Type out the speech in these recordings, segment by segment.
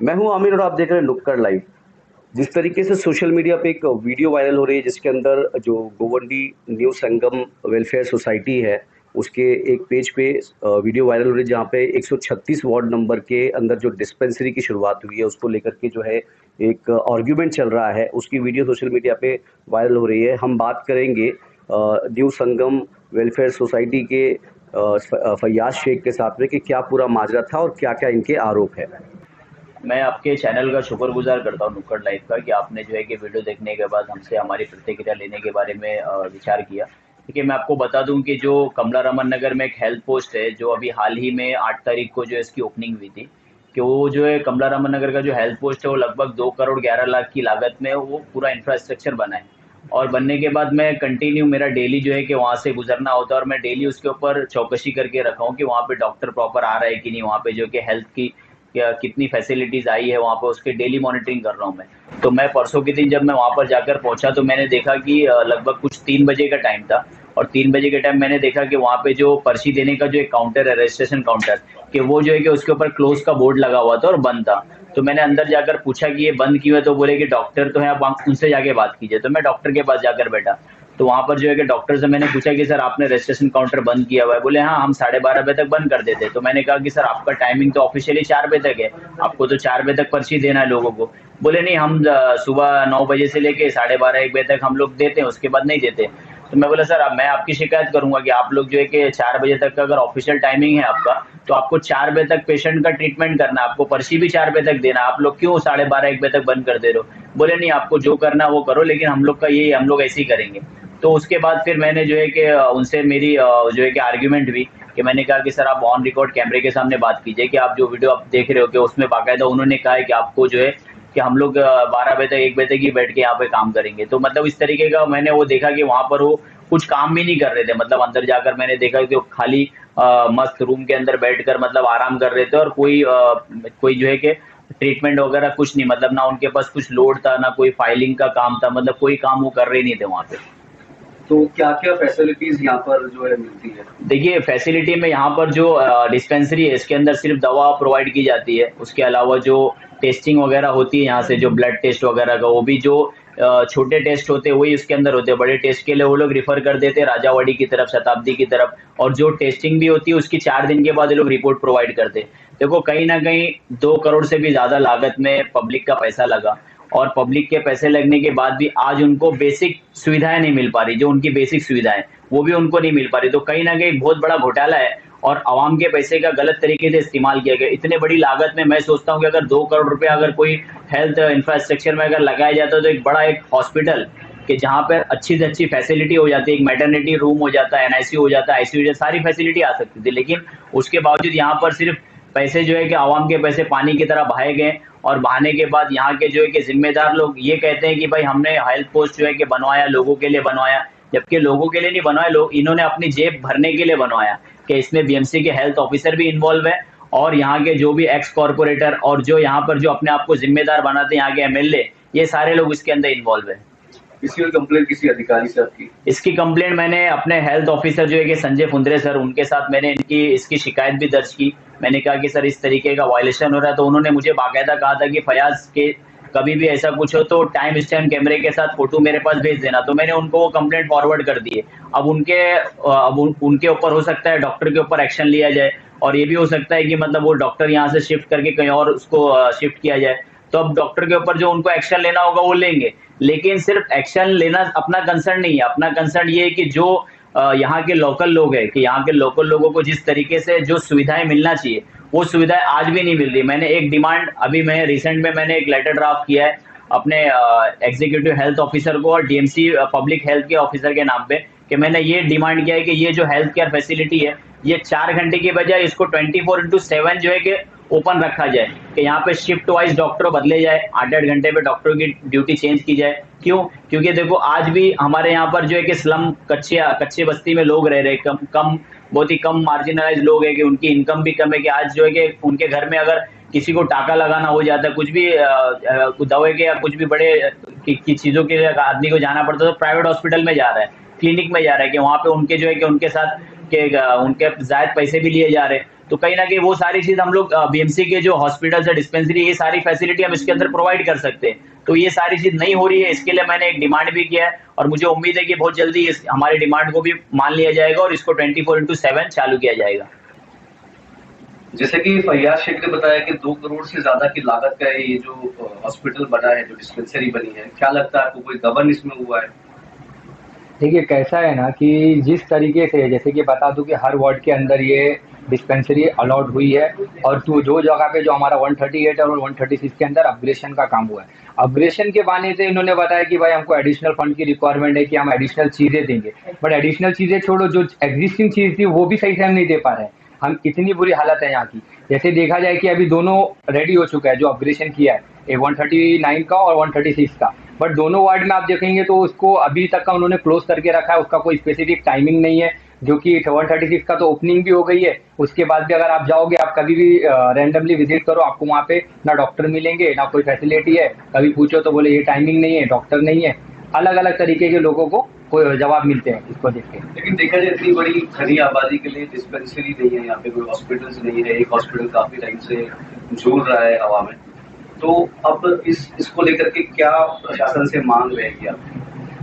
मैं हूँ आमिर और आप देख रहे हैं नुक्कड़ लाइव। जिस तरीके से सोशल मीडिया पे एक वीडियो वायरल हो रही है जिसके अंदर जो गोवंडी न्यू संगम वेलफेयर सोसाइटी है, उसके एक पेज पे वीडियो वायरल हो रही है जहाँ पे 136 वार्ड नंबर के अंदर जो डिस्पेंसरी की शुरुआत हुई है उसको लेकर के जो है एक आर्ग्यूमेंट चल रहा है, उसकी वीडियो सोशल मीडिया पे वायरल हो रही है। हम बात करेंगे न्यू संगम वेलफेयर सोसाइटी के फैयाज शेख के साथ में कि क्या पूरा माजरा था और क्या-क्या इनके आरोप है। मैं आपके चैनल का शुक्रगुजार करता हूँ नुक्कड़ लाइव का कि आपने जो है कि वीडियो देखने के बाद हमसे हमारी प्रतिक्रिया लेने के बारे में विचार किया। देखिए, मैं आपको बता दूं कि जो कमला रमन नगर में एक हेल्थ पोस्ट है जो अभी हाल ही में 8 तारीख को जो इसकी ओपनिंग हुई थी, कि वो जो है कमला रमन नगर का जो हेल्थ पोस्ट है वो लगभग 2 करोड़ 11 लाख की लागत में वो पूरा इंफ्रास्ट्रक्चर बना है। और बनने के बाद मैं कंटिन्यू मेरा डेली जो है कि वहाँ से गुजरना होता है और मैं डेली उसके ऊपर चौकसी करके रखा हूँ कि वहाँ पे डॉक्टर प्रॉपर आ रहा है कि नहीं, वहाँ पे जो कि हेल्थ की या कितनी फैसिलिटीज आई है वहाँ पर, उसके डेली मॉनिटरिंग कर रहा हूँ मैं। तो मैं परसों के दिन जब मैं वहाँ पर जाकर पहुंचा तो मैंने देखा कि लगभग कुछ 3 बजे का टाइम था। और 3 बजे के टाइम मैंने देखा कि वहाँ पे जो पर्ची देने का जो एक काउंटर है, रजिस्ट्रेशन काउंटर, कि वो जो है कि उसके ऊपर क्लोज का बोर्ड लगा हुआ था और बंद था। तो मैंने अंदर जाकर पूछा कि ये बंद क्यों है, तो बोले कि डॉक्टर तो है, आप उनसे जाके बात कीजिए। तो मैं डॉक्टर के पास जाकर बैठा। तो वहां पर जो है कि डॉक्टर से मैंने पूछा कि सर आपने रजिस्ट्रेशन काउंटर बंद किया हुआ है? बोले हाँ, हम 12:30 बजे तक बंद कर देते हैं। तो मैंने कहा कि सर आपका टाइमिंग तो ऑफिशियली 4 बजे तक है, आपको तो 4 बजे तक पर्ची देना है लोगों को। बोले नहीं, हम सुबह 9 बजे से लेके 12:30 1 बजे तक हम लोग देते हैं, उसके बाद नहीं देते। तो मैं बोला सर, अब मैं आपकी शिकायत करूंगा कि आप लोग जो है कि 4 बजे तक का अगर ऑफिशियल टाइमिंग है आपका, तो आपको 4 बजे तक पेशेंट का ट्रीटमेंट करना है, आपको पर्ची भी 4 बजे तक देना, आप लोग क्यों 12:30 1 बजे तक बंद कर दे रहे हो? बोले नहीं, आपको जो करना है वो करो, लेकिन हम लोग का ये हम लोग ऐसे ही करेंगे। तो उसके बाद फिर मैंने जो है कि उनसे मेरी जो है कि आर्ग्यूमेंट हुई, कि मैंने कहा कि सर आप ऑन रिकॉर्ड कैमरे के सामने बात कीजिए कि आप जो वीडियो आप देख रहे हो कि उसमें बाकायदा उन्होंने कहा है कि आपको जो है कि हम लोग 12 बजे तक 1 बजे तक ही बैठ के यहाँ पे काम करेंगे। तो मतलब इस तरीके का मैंने वो देखा कि वहां पर वो कुछ काम भी नहीं कर रहे थे। मतलब अंदर जाकर मैंने देखा कि वो खाली मस्त रूम के अंदर बैठकर मतलब आराम कर रहे थे, और कोई जो है कि ट्रीटमेंट वगैरह कुछ नहीं, मतलब ना उनके पास कुछ लोड था, ना कोई फाइलिंग का काम था, मतलब कोई काम वो कर रहे नहीं थे वहां पे। तो क्या-क्या फैसिलिटीज़ यहाँ पर जो है मिलती है? देखिए, फैसिलिटी में यहाँ पर जो डिस्पेंसरी है इसके अंदर सिर्फ दवा प्रोवाइड की जाती है। उसके अलावा जो टेस्टिंग वगैरह होती है यहाँ से, जो ब्लड टेस्ट वगैरह का, वो भी जो छोटे टेस्ट होते हैं वही उसके अंदर होते हैं। बड़े टेस्ट के लिए वो लोग रिफर कर देते हैं राजावाड़ी की तरफ, शताब्दी की तरफ। और जो टेस्टिंग भी होती है उसकी 4 दिन के बाद ये लोग रिपोर्ट प्रोवाइड करते हैं। देखो, कहीं ना कहीं 2 करोड़ से भी ज्यादा लागत में पब्लिक का पैसा लगा, और पब्लिक के पैसे लगने के बाद भी आज उनको बेसिक सुविधाएं नहीं मिल पा रही। जो उनकी बेसिक सुविधाएं वो भी उनको नहीं मिल पा रही। तो कहीं ना कहीं बहुत बड़ा घोटाला है, और आवाम के पैसे का गलत तरीके से इस्तेमाल किया गया। इतने बड़ी लागत में मैं सोचता हूँ कि अगर 2 करोड़ रुपए अगर कोई हेल्थ इंफ्रास्ट्रक्चर में अगर लगाया जाता तो एक बड़ा एक हॉस्पिटल, कि जहाँ पर अच्छी से अच्छी फैसिलिटी हो जाती है, एक मैटरनिटी रूम हो जाता है, एनआईसी हो जाता है, आईसीयू हो जाता है, सारी फैसिलिटी आ सकती थी। लेकिन उसके बावजूद यहाँ पर सिर्फ पैसे जो है कि आवाम के पैसे पानी की तरह बहाए गए। और बहाने के बाद यहाँ के जो है कि जिम्मेदार लोग ये कहते हैं कि भाई हमने हेल्थ पोस्ट जो है कि बनवाया, लोगों के लिए बनवाया। जबकि लोगों के लिए नहीं बनवाया, लोग इन्होंने अपनी जेब भरने के लिए बनवाया। कि इसमें बीएमसी के हेल्थ ऑफिसर भी इन्वॉल्व है, और यहाँ के जो भी एक्स कॉर्पोरेटर और जो यहाँ पर जो अपने आप को जिम्मेदार बनाते हैं यहाँ के एमएलए, ये सारे लोग इसके अंदर इन्वॉल्व है। इसकी कंप्लेंट किसी अधिकारी से आपकी? इसकी कंप्लेंट मैंने अपने हेल्थ ऑफिसर जो है कि संजय फुंदरे सर, उनके साथ मैंने इसकी शिकायत भी दर्ज की। मैंने कहा कि सर इस तरीके का वायलेशन हो रहा है। तो उन्होंने मुझे बाकायदा कहा था कि फयाज के कभी भी ऐसा कुछ हो तो टाइम स्टैम्प कैमरे के साथ फोटो मेरे पास भेज देना। तो मैंने उनको वो कंप्लेंट फॉरवर्ड कर दी है। उनके ऊपर हो सकता है डॉक्टर के ऊपर एक्शन लिया जाए, और ये भी हो सकता है कि मतलब वो डॉक्टर यहाँ से शिफ्ट करके कहीं और उसको शिफ्ट किया जाए। तो अब डॉक्टर के ऊपर जो उनको एक्शन लेना होगा वो लेंगे। लेकिन सिर्फ एक्शन लेना अपना कंसर्न नहीं है। अपना कंसर्न ये है कि जो यहाँ के लोकल लोग हैं, कि यहाँ के लोकल लोगों को जिस तरीके से जो सुविधाएं मिलना चाहिए वो सुविधाएं आज भी नहीं मिल रही। मैंने एक डिमांड, अभी मैं रिसेंट में मैंने एक लेटर ड्राफ्ट किया है अपने एग्जीक्यूटिव हेल्थ ऑफिसर को और डीएमसी पब्लिक हेल्थ के ऑफिसर के नाम पे, कि मैंने ये डिमांड किया है कि ये जो हेल्थ केयर फैसिलिटी है ये 4 घंटे की बजाय इसको 24/7 जो है कि ओपन रखा जाए। कि यहाँ पे शिफ्ट वाइज डॉक्टर बदले जाए, 8-8 घंटे पे डॉक्टरों की ड्यूटी चेंज की जाए। क्यों? क्योंकि देखो आज भी हमारे यहाँ पर जो है कि स्लम कच्चे कच्चे बस्ती में लोग रह रहे, कम कम बहुत ही कम मार्जिनलाइज लोग है, कि उनकी इनकम भी कम है। कि आज जो है कि उनके घर में अगर किसी को टाका लगाना हो जाता है, कुछ भी दवाई के या कुछ भी बड़े की चीजों के लिए आदमी को जाना पड़ता है, तो प्राइवेट हॉस्पिटल में जा रहा है, क्लिनिक में जा रहा है, कि वहां पे उनके जो है कि उनके साथ के उनके जायद पैसे भी लिए जा रहे हैं। तो कहीं ना कहीं वो सारी चीज हम लोग बीएमसी के जो हॉस्पिटल्स है, डिस्पेंसरी, ये सारी फैसिलिटी हम इसके अंदर प्रोवाइड कर सकते हैं। तो ये सारी चीज नहीं हो रही है, इसके लिए मैंने एक डिमांड भी किया है और मुझे उम्मीद है कि बहुत जल्दी हमारी डिमांड को भी मान लिया जाएगा और इसको 24/7 चालू किया जाएगा। जैसे कि फैयाज शेख ने बताया कि 2 करोड़ से ज्यादा की लागत का ये जो हॉस्पिटल बना है, जो डिस्पेंसरी बनी है, क्या लगता है आपको कोई गबन इसमें हुआ है? देखिए कैसा है ना कि जिस तरीके से जैसे कि बता दूं कि हर वार्ड के अंदर ये डिस्पेंसरी अलॉट हुई है और तो जो जगह पे जो हमारा 138 और 136 के अंदर अपग्रेडेशन का काम हुआ है, अपग्रेडेशन के बहाने से इन्होंने बताया कि भाई हमको एडिशनल फंड की रिक्वायरमेंट है कि हम एडिशनल चीज़ें देंगे, बट एडिशनल चीज़ें छोड़ो, जो एग्जिस्टिंग चीज़ थी वो भी सही से हम नहीं दे पा रहे हैं। हम इतनी बुरी हालत है यहाँ की, जैसे देखा जाए कि अभी दोनों रेडी हो चुका है जो अपग्रेडेशन किया है, एक 139 का और 136 का, बट दोनों वार्ड में आप देखेंगे तो उसको अभी तक का उन्होंने क्लोज करके रखा है, उसका कोई स्पेसिफिक टाइमिंग नहीं है। जो कि 136 का तो ओपनिंग भी हो गई है, उसके बाद भी अगर आप जाओगे, आप कभी भी रैंडमली विजिट करो, आपको वहाँ पे ना डॉक्टर मिलेंगे ना कोई फैसिलिटी है, कभी पूछो तो बोले ये टाइमिंग नहीं है, डॉक्टर नहीं है, अलग अलग तरीके के लोगों को कोई जवाब मिलते हैं इसको देख के। लेकिन देखा जाए इतनी बड़ी घनी आबादी के लिए डिस्पेंसरी नहीं है, यहाँ पे कोई हॉस्पिटल्स नहीं है, एक हॉस्पिटल काफी टाइम से झूल रहा है हवा में, तो अब इसको लेकर के क्या प्रशासन से मांग रहेगी आप?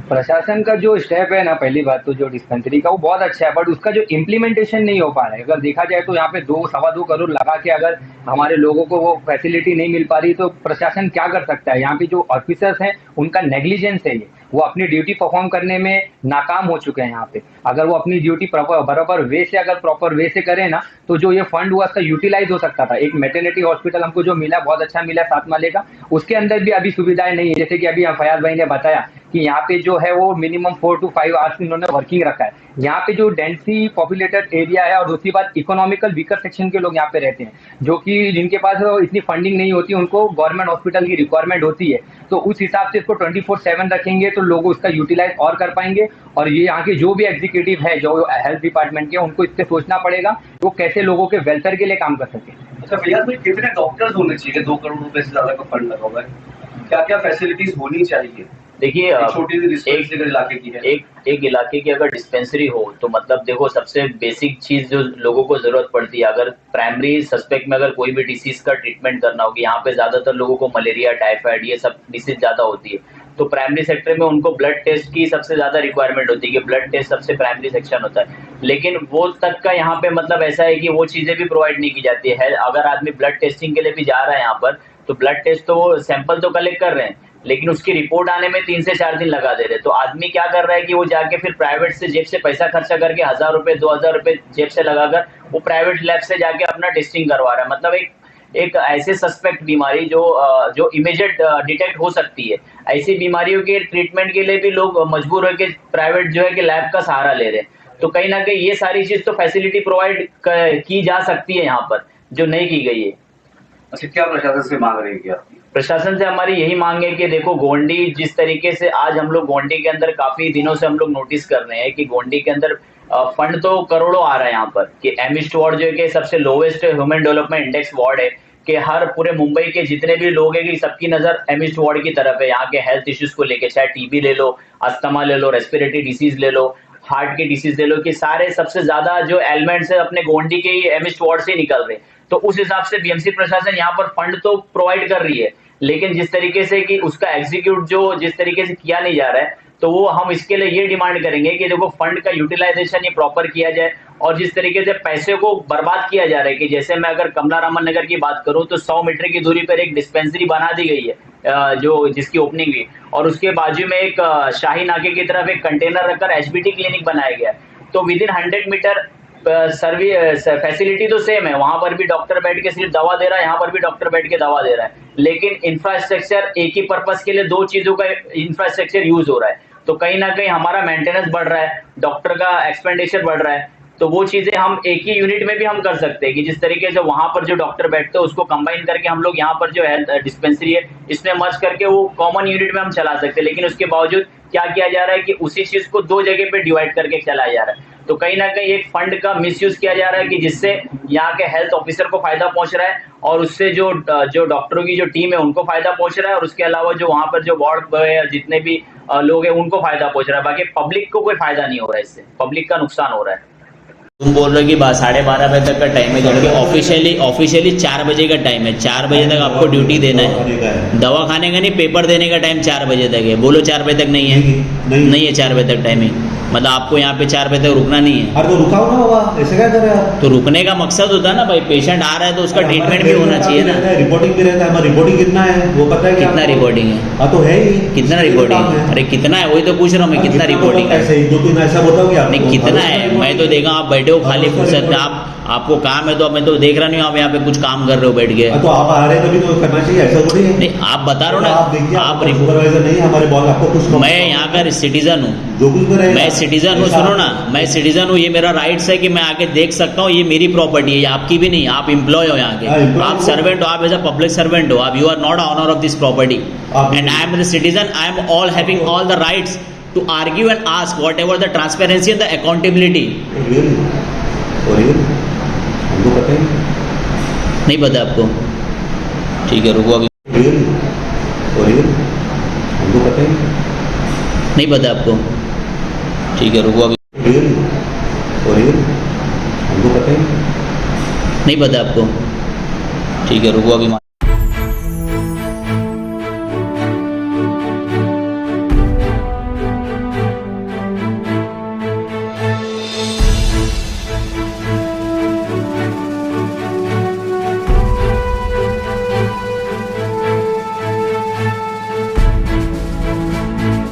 प्रशासन का जो स्टेप है ना, पहली बात तो जो डिस्पेंसरी का वो बहुत अच्छा है, बट उसका जो इम्प्लीमेंटेशन नहीं हो पा रहा है। अगर देखा जाए तो यहाँ पे 2-2.25 करोड़ लगा के अगर हमारे लोगों को वो फैसिलिटी नहीं मिल पा रही तो प्रशासन क्या कर सकता है? यहाँ पे जो ऑफिसर्स हैं उनका नेग्लिजेंस है, ये वो अपनी ड्यूटी परफॉर्म करने में नाकाम हो चुके हैं यहाँ पे। अगर वो अपनी ड्यूटी बराबर वे से अगर प्रॉपर वे से करें ना, तो जो ये फंड हुआ उसका यूटिलाइज हो सकता था। एक मेटर्निटी हॉस्पिटल हमको जो मिला बहुत अच्छा मिला 7 माले का, उसके अंदर भी अभी सुविधाएं नहीं है। जैसे कि अभी फयाज भाई ने बताया कि यहाँ पे जो है वो मिनिमम 4 to 5 आवर्स इन्होंने वर्किंग रखा है। यहाँ पे जो डेंसली पॉपुलेटेड एरिया है और दूसरी बात इकोनॉमिकल वीकर सेक्शन के लोग यहाँ पे रहते हैं, जो कि जिनके पास इतनी फंडिंग नहीं होती, उनको गवर्नमेंट हॉस्पिटल की रिक्वायरमेंट होती है, तो उस हिसाब से इसको 24/7 रखेंगे तो लोग उसका यूटिलाइज और कर पाएंगे। और ये यहाँ के जो भी एग्जीक्यूटिव है जो हेल्थ डिपार्टमेंट के, उनको इससे सोचना पड़ेगा वो कैसे लोगों के वेलफेयर के लिए काम कर सके। अच्छा फैयाज भाई, कितने डॉक्टर्स होने चाहिए? 2 करोड़ रुपए से ज्यादा का फंड लगा हुआ है, क्या क्या फैसिलिटीज होनी चाहिए? देखिए छोटी सी डिस्पेंसरी इलाके की है, एक इलाके की अगर डिस्पेंसरी हो तो मतलब देखो सबसे बेसिक चीज जो लोगों को जरूरत पड़ती है, अगर प्राइमरी सस्पेक्ट में अगर कोई भी डिसीज का ट्रीटमेंट करना हो, कि यहाँ पे ज्यादातर लोगों को मलेरिया, टाइफाइड, ये सब डिसीज ज्यादा होती है, तो प्राइमरी सेक्टर में उनको ब्लड टेस्ट की सबसे ज्यादा रिक्वायरमेंट होती है कि ब्लड टेस्ट सबसे प्राइमरी सेक्शन होता है। लेकिन वो तक का यहाँ पे मतलब ऐसा है कि वो चीजें भी प्रोवाइड नहीं की जाती है। अगर आदमी ब्लड टेस्टिंग के लिए भी जा रहा है यहाँ पर, तो ब्लड टेस्ट तो वो सैंपल तो कलेक्ट कर रहे हैं, लेकिन उसकी रिपोर्ट आने में 3 से 4 दिन लगा दे रहे। तो आदमी क्या कर रहा है कि वो जाके फिर प्राइवेट से जेब से पैसा खर्चा करके 1000 रुपए 2000 रुपए जेब से लगाकर वो प्राइवेट लैब से जाके अपना टेस्टिंग करवा रहा है। मतलब एक ऐसे सस्पेक्ट बीमारी जो इमीडिएट डिटेक्ट हो सकती है, ऐसी बीमारियों के ट्रीटमेंट के लिए भी लोग मजबूर होकर प्राइवेट जो है कि लैब का सहारा ले रहे हैं। तो कहीं ना कहीं ये सारी चीज तो फैसिलिटी प्रोवाइड की जा सकती है यहाँ पर, जो नहीं की गई है। अच्छा, क्या प्रशासन से मांग रहेगी आपकी? प्रशासन से हमारी यही मांग है कि देखो गोंडी जिस तरीके से आज हम लोग गोंडी के अंदर काफी दिनों से हम लोग नोटिस कर रहे हैं कि गोंडी के अंदर फंड तो करोड़ों आ रहा है यहाँ पर, कि एमिस्ट वार्ड जो है कि सबसे lowest human development index ward है, कि हर पूरे मुंबई के जितने भी लोग हैं कि सबकी नजर एमिस्ट वार्ड की तरफ है। यहाँ के हेल्थ इश्यूज को लेके, चाहे टीबी ले लो, अस्थमा ले लो, रेस्पिरेटरी डिसीज ले लो, हार्ट की डिसीज ले लो, कि सारे सबसे ज्यादा जो एलिमेंट्स है अपने गोंडी के ही एमिस्ट वार्ड से निकल रहे हैं। तो उस हिसाब से बीएमसी प्रशासन यहाँ पर फंड तो प्रोवाइड कर रही है, लेकिन जिस तरीके से कि उसका एग्जीक्यूट जो जिस तरीके से किया नहीं जा रहा है, तो वो हम इसके लिए ये डिमांड करेंगे कि देखो फंड का यूटिलाइजेशन ये प्रॉपर किया जाए। और जिस तरीके से पैसे को बर्बाद किया जा रहा है, कि जैसे मैं अगर कमला रामन नगर की बात करूं तो 100 मीटर की दूरी पर एक डिस्पेंसरी बना दी गई है जो जिसकी ओपनिंग हुई, और उसके बाजू में एक शाही नाके की तरफ एक कंटेनर रखकर एचबीटी क्लिनिक बनाया गया। तो within 100 meter service facility तो सेम है, वहां पर भी डॉक्टर बैठ के सिर्फ दवा दे रहा है, यहाँ पर भी डॉक्टर बैठ के दवा दे रहा है, लेकिन इंफ्रास्ट्रक्चर एक ही पर्पस के लिए 2 चीजों का इंफ्रास्ट्रक्चर यूज हो रहा है। तो कहीं ना कहीं हमारा मेंटेनेंस बढ़ रहा है, डॉक्टर का एक्सपेंडिचर बढ़ रहा है। तो वो चीजें हम एक ही यूनिट में भी हम कर सकते हैं, कि जिस तरीके से वहां पर जो डॉक्टर बैठते हैं उसको कंबाइन करके हम लोग यहाँ पर जो हेल्थ डिस्पेंसरी है इसमें मर्ज करके वो कॉमन यूनिट में हम चला सकते हैं। लेकिन उसके बावजूद क्या किया जा रहा है कि उसी चीज को 2 जगह पे डिवाइड करके चलाया जा रहा है। तो कहीं ना कहीं एक फंड का मिसयूज किया जा रहा है, कि जिससे यहाँ के हेल्थ ऑफिसर को फायदा पहुंच रहा है और उससे जो डॉक्टरों की जो टीम है उनको फायदा पहुंच रहा है, और उसके अलावा जो वहां पर जो वार्ड बॉय जितने भी लोग हैं उनको फायदा पहुंच रहा है। बाकी पब्लिक को कोई फायदा नहीं हो रहा है, इससे पब्लिक का नुकसान हो रहा है। तुम बोल रहे हो कि 12:30 बजे तक का टाइम है, जबकि ऑफिशियली 4 बजे का टाइम है। 4 बजे तक आपको ड्यूटी देना है। दवा खाने का नहीं, पेपर देने का टाइम 4 बजे तक है। बोलो 4 बजे तक नहीं है, नहीं है 4 बजे तक टाइमिंग। मतलब आपको यहाँ पे 4 बजे तक रुकना नहीं है। अरे तो रुका हो ना होगा, ऐसे क्या कर रहे हैं आप? तो रुकने का मकसद होता है ना भाई, पेशेंट आ रहा है तो उसका ट्रीटमेंट भी होना चाहिए ना। रिपोर्टिंग भी रहता है, हमारा रिपोर्टिंग कितना है वो पता है? कितना रिपोर्टिंग है? हाँ तो है ही। कितना रिपोर्टिंग है? अरे कितना है वही तो पूछ रहा हूँ मैं, कितना रिपोर्टिंग है? ऐसे ही 2-3 ऐसा बताओगे आप? नहीं कितना है, मैं तो देखा आप बैठे हो खाली फुर्सत में, आपको काम है तो मैं तो देख रहा नहीं हूँ आप यहाँ पे कुछ काम कर रहे हो बैठ के। तो आप आ रहे हैं तभी तो करना चाहिए, ऐसा थोड़ी है। नहीं आप बता रहे हो ना, आप देखिए, आप सुपरवाइजर नहीं है हमारे बॉस, आपको कुछ मैं यहाँ का सिटीजन हूँ, जो कुछ भी रहेगा, मैं सिटीजन हूँ, सुनो ना, मैं सिटीजन हूँ, ये मेरा राइट्स है कि मैं आके देख सकता हूँ, ये मेरी प्रॉपर्टी है, ये आपकी भी नहीं। आप एम्प्लॉय हो यहाँ के, आप सर्वेंट हो, आप एज अ पब्लिक सर्वेंट हो, आप you are not owner of this property and I am the citizen, I am all having all the rights to argue and ask whatever the transparency and the accountability. हमको पता ही नहीं पता आपको? ठीक है रुको अभी, हमको पता ही नहीं पता आपको? ठीक है रुको अभी, हमको पता ही नहीं पता आपको? ठीक है रुको अभी।